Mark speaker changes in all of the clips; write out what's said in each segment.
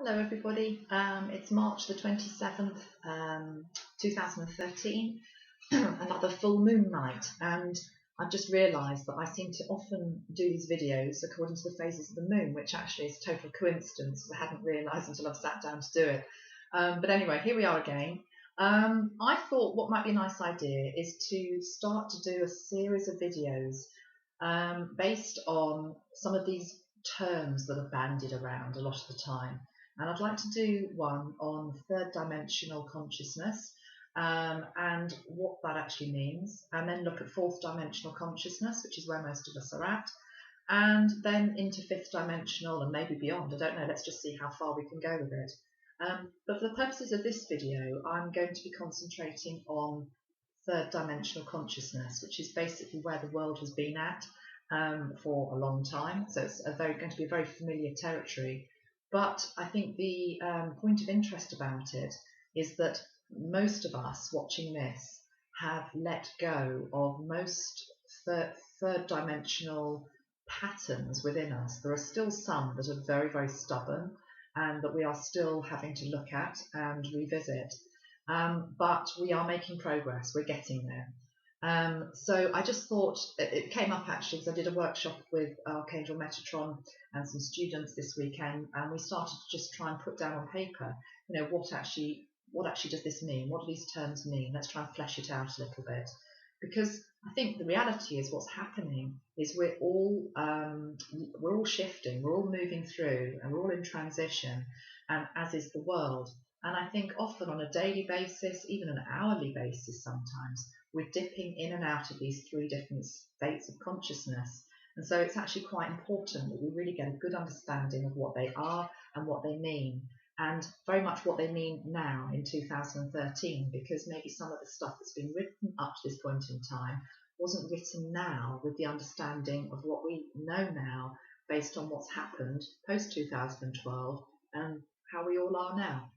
Speaker 1: Hello everybody, it's March the 27th, 2013, another full moon night, and I've just realised that I seem to often do these videos according to the phases of the moon, which actually is a total coincidence because I hadn't realised until I've sat down to do it. But anyway, here we are again. I thought what might be a nice idea is to start to do a series of videos based on some of these terms that are bandied around a lot of the time. And I'd like to do one on third dimensional consciousness and what that actually means, and then look at fourth dimensional consciousness, which is where most of us are at, and then into fifth dimensional and maybe beyond. I don't know, let's just see how far we can go with it. But for the purposes of this video, I'm going to be concentrating on third dimensional consciousness, which is basically where the world has been at for a long time. So it's going to be a very familiar territory. But I think the point of interest about it is that most of us watching this have let go of most third dimensional patterns within us. There are still some that are very, very stubborn and that we are still having to look at and revisit. But we are making progress, we're getting there. So I just thought it came up actually because I did a workshop with Archangel Metatron and some students this weekend, and we started to just try and put down on paper, what actually does this mean? What do these terms mean? Let's try and flesh it out a little bit, because I think the reality is what's happening is we're all shifting, we're all moving through, and we're all in transition, and as is the world. And I think often on a daily basis, even an hourly basis sometimes, we're dipping in and out of these three different states of consciousness. And so it's actually quite important that we really get a good understanding of what they are and what they mean, and very much what they mean now in 2013, because maybe some of the stuff that's been written up to this point in time wasn't written now with the understanding of what we know now based on what's happened post 2012 and how we all are now.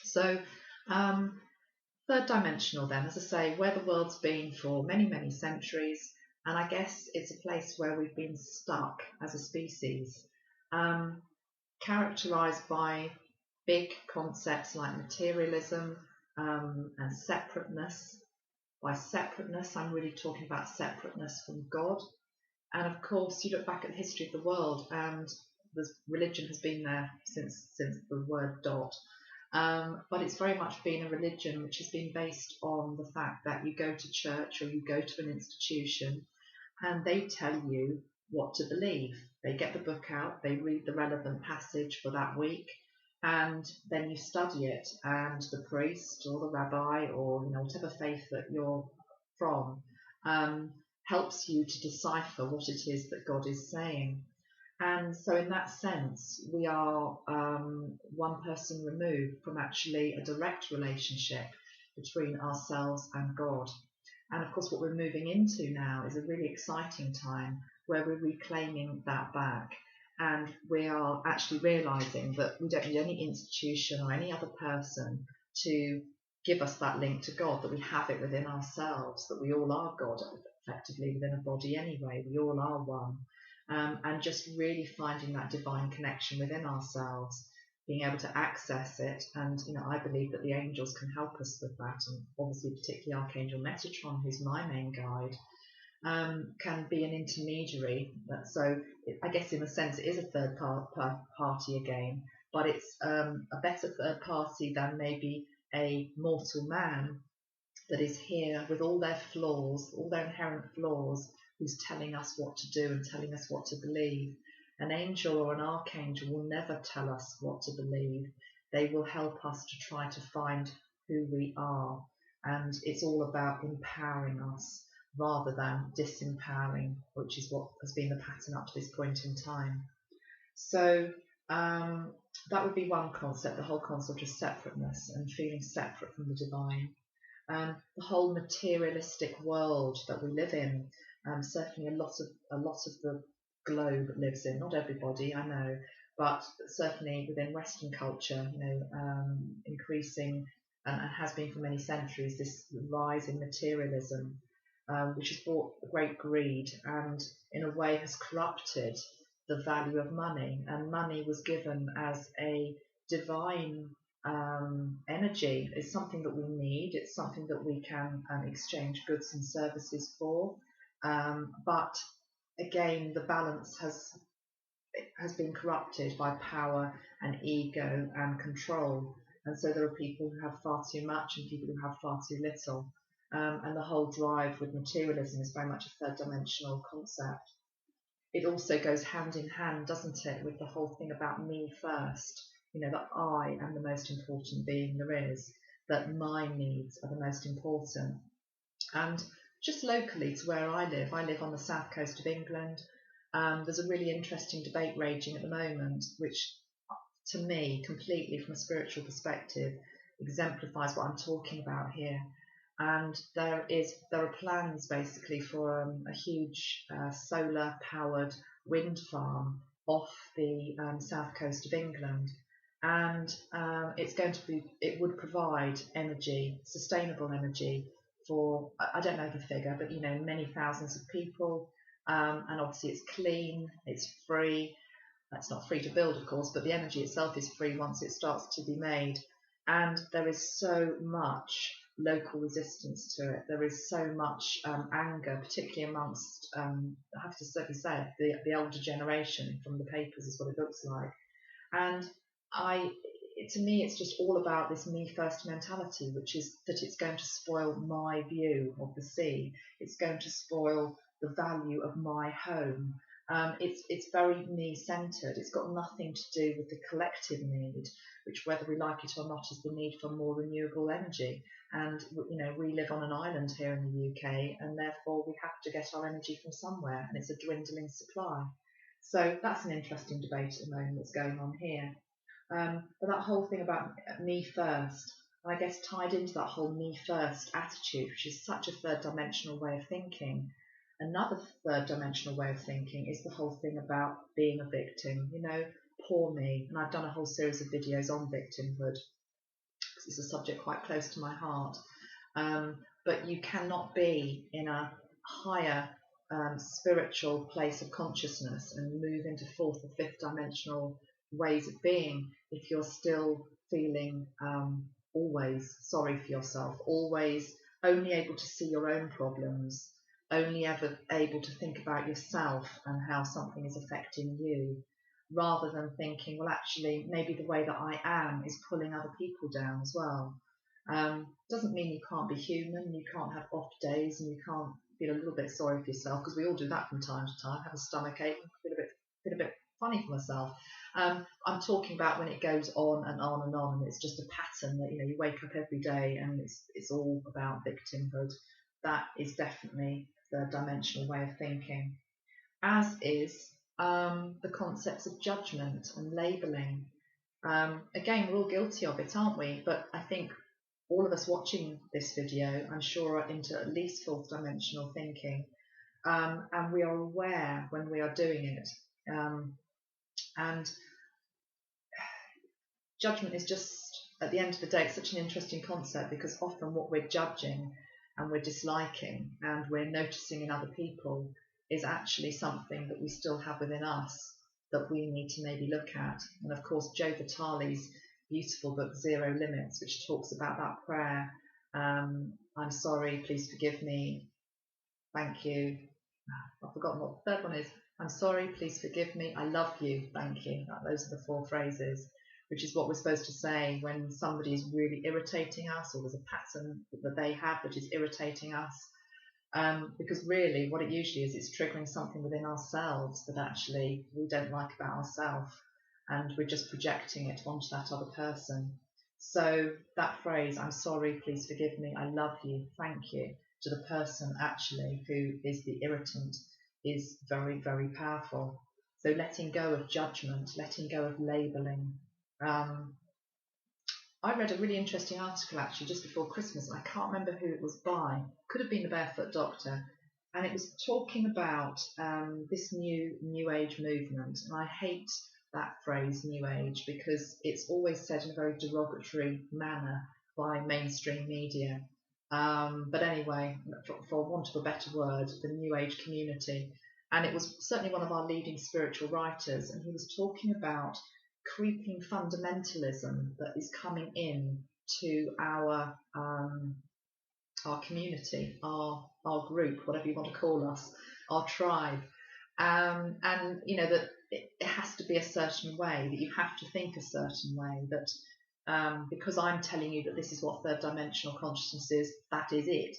Speaker 1: So third dimensional then, as I say, where the world's been for many, many centuries, and I guess it's a place where we've been stuck as a species, characterized by big concepts like materialism and separateness. By separateness, I'm really talking about separateness from God. And of course, you look back at the history of the world, and religion has been there since the word dot. But it's very much been a religion which has been based on the fact that you go to church or you go to an institution and they tell you what to believe. They get the book out, they read the relevant passage for that week, and then you study it, and the priest or the rabbi or whatever faith that you're from helps you to decipher what it is that God is saying. And so in that sense, we are one person removed from actually a direct relationship between ourselves and God. And of course, what we're moving into now is a really exciting time where we're reclaiming that back. And we are actually realizing that we don't need any institution or any other person to give us that link to God, that we have it within ourselves, that we all are God effectively within a body anyway. We all are one. And just really finding that divine connection within ourselves, being able to access it. And I believe that the angels can help us with that, and obviously particularly Archangel Metatron, who's my main guide, can be an intermediary. So I guess in a sense it is a third party again, but it's a better third party than maybe a mortal man that is here with all their flaws, all their inherent flaws, who's telling us what to do and telling us what to believe. An angel or an archangel will never tell us what to believe. They will help us to try to find who we are. And it's all about empowering us rather than disempowering, which is what has been the pattern up to this point in time. So that would be one concept, the whole concept of separateness and feeling separate from the divine. The whole materialistic world that we live in, certainly a lot of the globe lives in. Not everybody, I know, but certainly within Western culture, increasing and has been for many centuries, this rise in materialism, which has brought great greed and in a way has corrupted the value of money. And money was given as a divine energy is something that we need. It's something that we can exchange goods and services for. But again, the balance has been corrupted by power and ego and control. And so there are people who have far too much and people who have far too little. And the whole drive with materialism is very much a third dimensional concept. It also goes hand in hand, doesn't it, with the whole thing about me first. That I am the most important being there is, that my needs are the most important. And just locally to where I live on the south coast of England. There's a really interesting debate raging at the moment, which to me, completely from a spiritual perspective, exemplifies what I'm talking about here. And there are plans basically for a huge solar powered wind farm off the south coast of England. And it would provide energy, sustainable energy for, I don't know the figure, but many thousands of people. And obviously it's clean, it's free. That's not free to build, of course, but the energy itself is free once it starts to be made. And there is so much local resistance to it. There is so much anger, particularly amongst, I have to certainly say, the older generation. From the papers is what it looks like. And to me, it's just all about this me first mentality, which is that it's going to spoil my view of the sea. It's going to spoil the value of my home. It's very me centered. It's got nothing to do with the collective need, which, whether we like it or not, is the need for more renewable energy. And we live on an island here in the UK, and therefore we have to get our energy from somewhere, and it's a dwindling supply. So that's an interesting debate at the moment that's going on here. But that whole thing about me first, I guess tied into that whole me first attitude, which is such a third dimensional way of thinking. Another third dimensional way of thinking is the whole thing about being a victim, poor me. And I've done a whole series of videos on victimhood because it's a subject quite close to my heart. But you cannot be in a higher spiritual place of consciousness and move into fourth or fifth dimensional ways of being if you're still feeling always sorry for yourself, always only able to see your own problems, only ever able to think about yourself and how something is affecting you, rather than thinking, well, actually, maybe the way that I am is pulling other people down as well. Doesn't mean you can't be human, you can't have off days, and you can't feel a little bit sorry for yourself, because we all do that from time to time, have a stomach ache, feel a bit funny for myself. I'm talking about when it goes on and on and on, and it's just a pattern that you wake up every day and it's all about victimhood. That is definitely the dimensional way of thinking, as is the concepts of judgment and labelling. Again, we're all guilty of it, aren't we? But I think all of us watching this video, I'm sure, are into at least fourth dimensional thinking, and we are aware when we are doing it. And judgment is just, at the end of the day, it's such an interesting concept, because often what we're judging and we're disliking and we're noticing in other people is actually something that we still have within us that we need to maybe look at. And of course, Joe Vitale's beautiful book Zero Limits, which talks about that prayer, I'm sorry, please forgive me, thank you, I've forgotten what the third one is. I'm sorry, please forgive me, I love you, thank you. Those are the 4 phrases, which is what we're supposed to say when somebody is really irritating us, or there's a pattern that they have that is irritating us. Because really what it usually is, it's triggering something within ourselves that actually we don't like about ourselves, and we're just projecting it onto that other person. So that phrase, I'm sorry, please forgive me, I love you, thank you, to the person actually who is the irritant, is very, very powerful. So letting go of judgment, letting go of labelling. I read a really interesting article actually just before Christmas. I can't remember who it was by. Could have been the Barefoot Doctor. And it was talking about this new age movement. And I hate that phrase, new age, because it's always said in a very derogatory manner by mainstream media. But anyway, for want of a better word, the new age community. And it was certainly one of our leading spiritual writers. And he was talking about creeping fundamentalism that is coming in to our community, our group, whatever you want to call us, our tribe, and that it has to be a certain way, that you have to think a certain way, that because I'm telling you that this is what third dimensional consciousness is, that is it.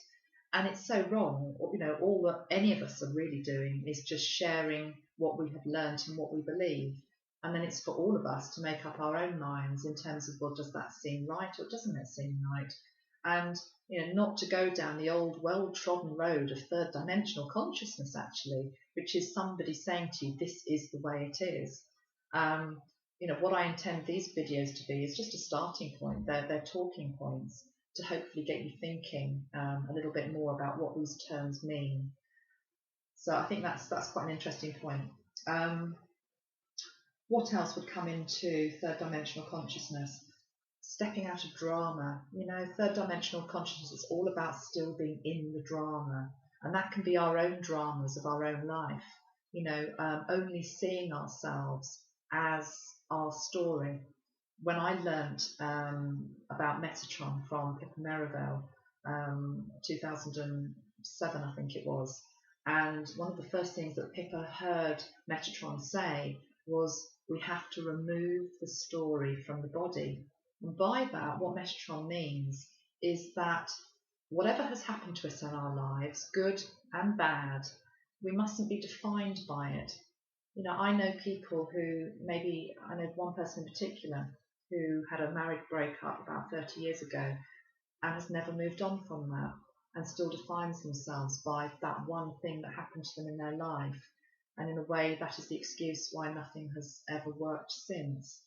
Speaker 1: And it's so wrong. All that any of us are really doing is just sharing what we have learnt and what we believe. And then it's for all of us to make up our own minds in terms of, well, does that seem right or doesn't it seem right? And not to go down the old well-trodden road of third dimensional consciousness, actually, which is somebody saying to you, this is the way it is. What I intend these videos to be is just a starting point. They're talking points to hopefully get you thinking a little bit more about what these terms mean. So I think that's quite an interesting point. What else would come into third dimensional consciousness? Stepping out of drama. Third dimensional consciousness is all about still being in the drama, and that can be our own dramas of our own life. Only seeing ourselves as our story. When I learnt about Metatron from Pippa Merivale, 2007 I think it was, and one of the first things that Pippa heard Metatron say was, we have to remove the story from the body. And by that, what Metatron means is that whatever has happened to us in our lives, good and bad, we mustn't be defined by it. I know people who, I know one person in particular who had a marriage breakup about 30 years ago and has never moved on from that and still defines themselves by that one thing that happened to them in their life. And in a way, that is the excuse why nothing has ever worked since.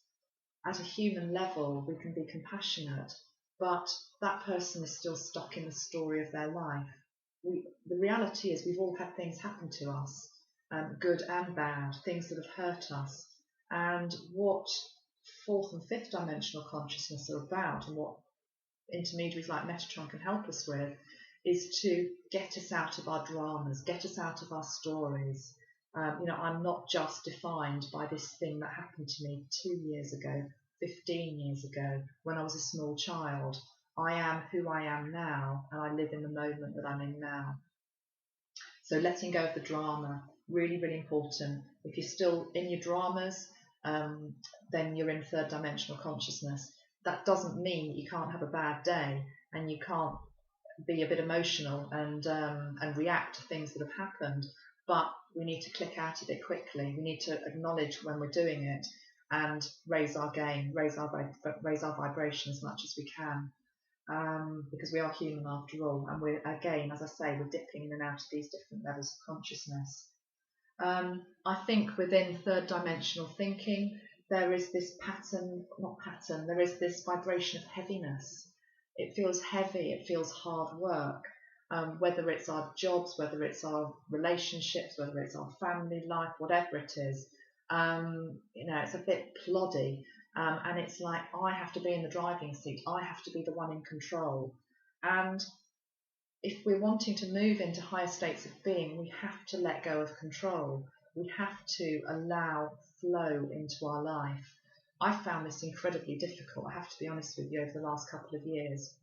Speaker 1: At a human level, we can be compassionate, but that person is still stuck in the story of their life. The reality is we've all had things happen to us, good and bad, things that have hurt us. And what fourth and fifth dimensional consciousness are about, and what intermediaries like Metatron can help us with, is to get us out of our dramas, get us out of our stories. I'm not just defined by this thing that happened to me 2 years ago, 15 years ago, when I was a small child. I am who I am now, and I live in the moment that I'm in now. So letting go of the drama, really, really important. If you're still in your dramas, then you're in third dimensional consciousness. That doesn't mean you can't have a bad day and you can't be a bit emotional and react to things that have happened, but we need to click out of it quickly. We need to acknowledge when we're doing it and raise our game, raise our vibration as much as we can, because we are human after all, and we're, again, as I say, we're dipping in and out of these different levels of consciousness. I think within third dimensional thinking there is this there is this vibration of heaviness. It feels heavy, it feels hard work, whether it's our jobs, whether it's our relationships, whether it's our family life, whatever it is. It's a bit ploddy, and it's like, I have to be in the driving seat, I have to be the one in control. And if we're wanting to move into higher states of being, we have to let go of control. We have to allow flow into our life. I found this incredibly difficult, I have to be honest with you, over the last couple of years,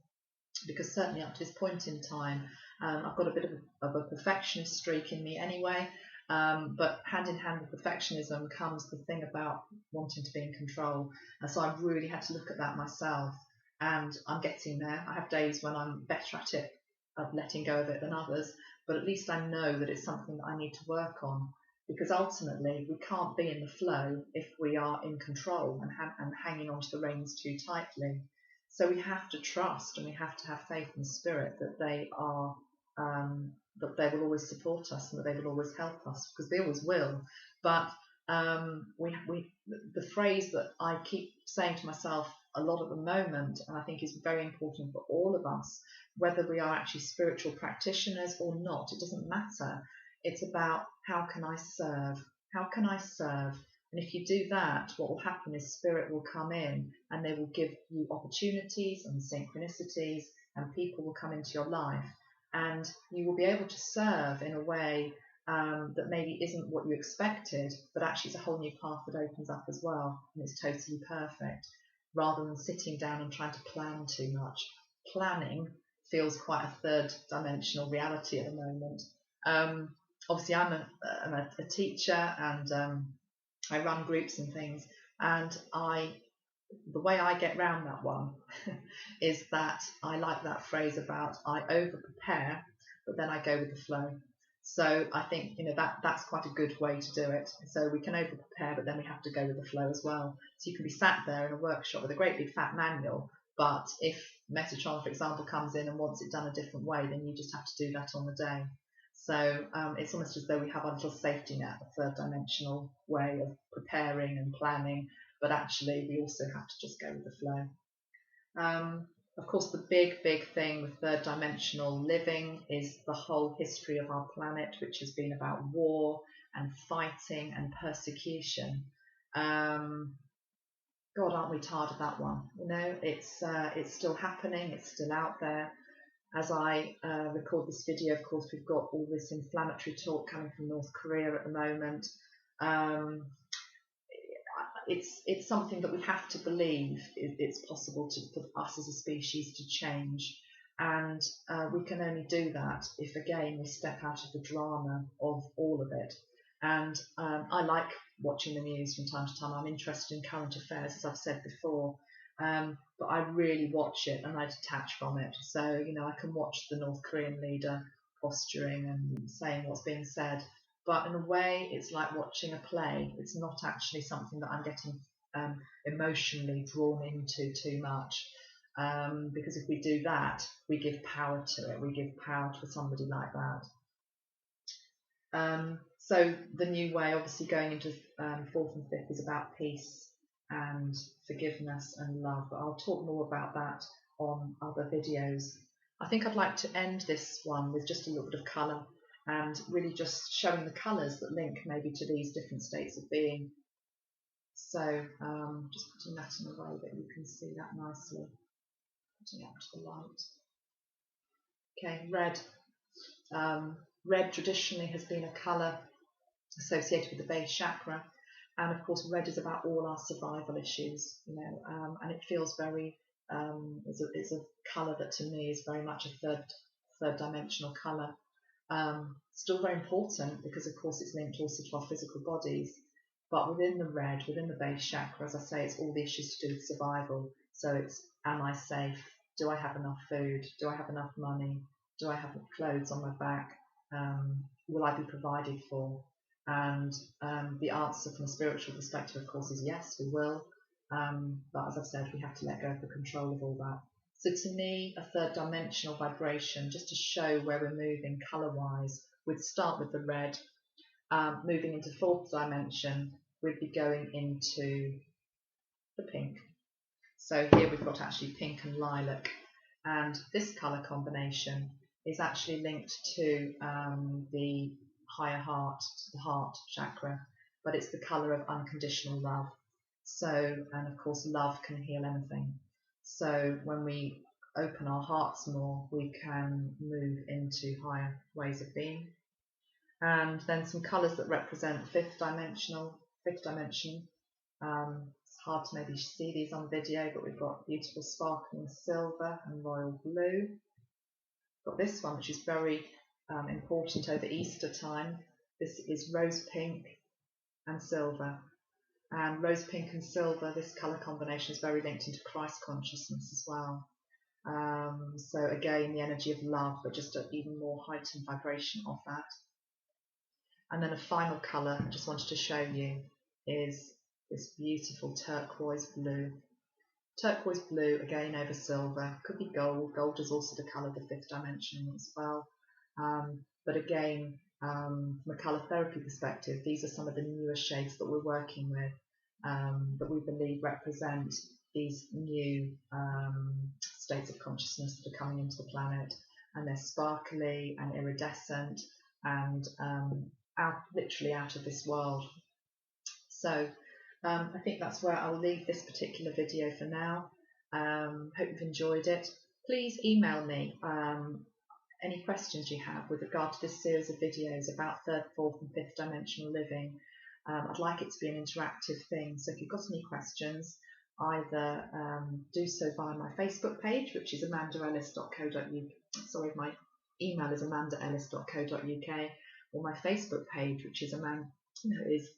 Speaker 1: because certainly up to this point in time, I've got a bit of a perfectionist streak in me anyway, but hand in hand with perfectionism comes the thing about wanting to be in control. And so I've really had to look at that myself, and I'm getting there. I have days when I'm better at it, of letting go of it, than others, but at least I know that it's something that I need to work on, because ultimately we can't be in the flow if we are in control and hanging onto the reins too tightly. So we have to trust, and we have to have faith and spirit that they are that they will always support us and that they will always help us, because they always will. But the phrase that I keep saying to myself a lot at the moment, and I think is very important for all of us, whether we are actually spiritual practitioners or not, it doesn't matter. It's about, how can I serve? How can I serve? And if you do that, what will happen is spirit will come in and they will give you opportunities and synchronicities, and people will come into your life, and you will be able to serve in a way that maybe isn't what you expected, but actually it's a whole new path that opens up as well, and it's totally perfect, rather than sitting down and trying to plan too much. Planning feels quite a third dimensional reality at the moment. Obviously I'm a teacher, and I run groups and things, and the way I get round that one is that I like that phrase about I over prepare, but then I go with the flow. So I think that's quite a good way to do it. So we can over prepare, but then we have to go with the flow as well. So you can be sat there in a workshop with a great big fat manual, but if Metatron, for example, comes in and wants it done a different way, then you just have to do that on the day. So it's almost as though we have a little safety net, a third dimensional way of preparing and planning, but actually we also have to just go with the flow. Of course, the big thing with third dimensional living is the whole history of our planet, which has been about war and fighting and persecution. God, aren't we tired of that one? It's still happening, it's still out there. As I record this video, of course, we've got all this inflammatory talk coming from North Korea at the moment. It's something that we have to believe it's possible for us as a species to change, and we can only do that if, again, we step out of the drama of all of it. And I like watching the news from time to time. I'm interested in current affairs, as I've said before, but I really watch it and I detach from it. So I can watch the North Korean leader posturing and saying what's being said, but in a way it's like watching a play. It's not actually something that I'm getting emotionally drawn into too much, because if we do that, we give power to it. We give power to somebody like that. So the new way, obviously, going into fourth and fifth, is about peace and forgiveness and love, but I'll talk more about that on other videos. I think I'd like to end this one with just a little bit of colour, and really just showing the colours that link maybe to these different states of being. So just putting that in a way that you can see that nicely, putting it out to the light. Okay, red. Red traditionally has been a colour associated with the base chakra, and of course red is about all our survival issues, and it feels very it's a colour that to me is very much a third dimensional colour. Still very important, because of course it's linked also to our physical bodies, but within the red, within the base chakra, as I say, it's all the issues to do with survival. So it's, am I safe? Do I have enough food? Do I have enough money? Do I have clothes on my back? Will I be provided for? And the answer from a spiritual perspective, of course, is yes, we will. But as I've said, we have to let go of the control of all that. So to me, a third dimensional vibration, just to show where we're moving colour-wise, we'd start with the red. Moving into fourth dimension, we'd be going into the pink. So here we've got actually pink and lilac, and this colour combination is actually linked to the higher heart, the heart chakra, but it's the colour of unconditional love. So, and of course love can heal anything. So when we open our hearts more, we can move into higher ways of being. And then some colours that represent fifth dimension. It's hard to maybe see these on video, but we've got beautiful sparkling silver and royal blue. Got this one, which is very important over Easter time. This is rose pink and silver. And rose pink and silver, this colour combination is very linked into Christ consciousness as well. So again, the energy of love, but just an even more heightened vibration of that. And then a final colour I just wanted to show you is this beautiful turquoise blue. Turquoise blue, again over silver, could be gold. Gold is also the colour of the fifth dimension as well. But again, from a colour therapy perspective, these are some of the newer shades that we're working with, that we believe represent these new states of consciousness that are coming into the planet, and they're sparkly and iridescent and literally out of this world. So I think that's where I'll leave this particular video for now. Hope you've enjoyed it. Please email me any questions you have with regard to this series of videos about third, fourth and fifth dimensional living. I'd like it to be an interactive thing, so if you've got any questions, either do so via my Facebook page, which is amandaellis.co.uk. Sorry, my email is amandaellis.co.uk, or my Facebook page, which is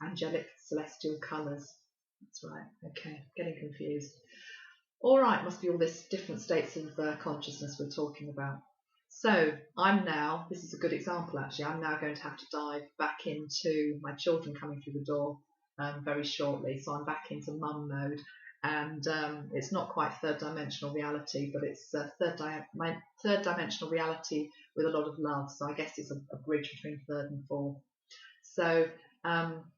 Speaker 1: Angelic Celestial Colours. That's right. Okay, getting confused. All right, must be all this different states of consciousness we're talking about. So I'm now, this is a good example actually, I'm now going to have to dive back into my children coming through the door very shortly. So I'm back into mum mode, and it's not quite third dimensional reality, but it's my third dimensional reality with a lot of love. So I guess it's a bridge between third and fourth. So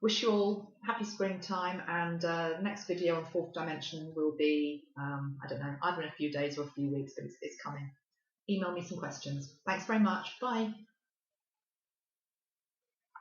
Speaker 1: wish you all happy springtime, and next video on fourth dimension will be, I don't know, either in a few days or a few weeks, but it's coming. Email me some questions. Thanks very much. Bye.